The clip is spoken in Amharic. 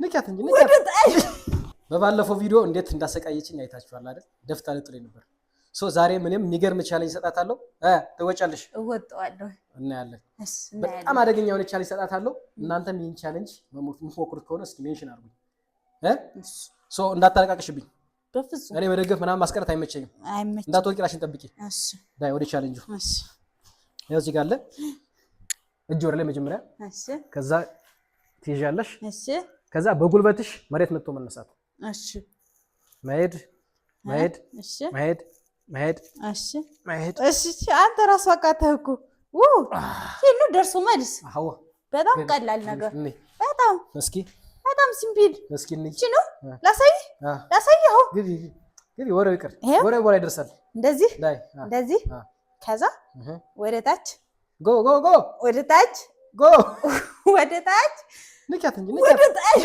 ንካት እንጂ ንካት። በባለፈው ቪዲዮ እንዴት እንዳሰቃየችኝ አይታችኋል አይደል? ደፍታ ልጥለኝ ነበር። ዛሬ ምንም የሚገርም ቻሌንጅ እሰጣታለሁ። ትወጫለሽ? እወጣዋለሁ። እናያለን። በጣም አደገኛ የሆነ ቻሌንጅ እሰጣታለሁ። እናንተም ይህን ቻሌንጅ የምትሞክሩት ከሆነ እስኪ ሜንሽን አድርጉኝ። እንዳታለቃቅሽብኝ። በፍጹም እኔ መደገፍ ምናምን ማስቀረት አይመቸኝም። እንዳትወርቂ ራስሽን ጠብቂ። ዳይ ወደ ቻሌንጁ። ያው እዚህ ጋር አለ እጅ ወደ ላይ መጀመሪያ። ከዛ ትይዣለሽ። ከዛ በጉልበትሽ መሬት መጥቶ መነሳት። መሄድ መሄድ መሄድ መሄድ መሄድ። አንተ ራስህ አቃተህ እኮ። ይሄን ደርሶ መልስ። በጣም ቀላል ነገር። በጣም እስኪ በጣም ሲምፕል። እስኪ እንጂ ነው። ላሳይ አሁን ግቢ ወሬው ይቅር። ወሬው በኋላ ይደርሳል። እንደዚህ እንደዚህ። ከዛ ወደ ታች ጎ ጎ ጎ። ወደ ታች ጎ። ወደ ታች ንካት እንጂ ወደ ታች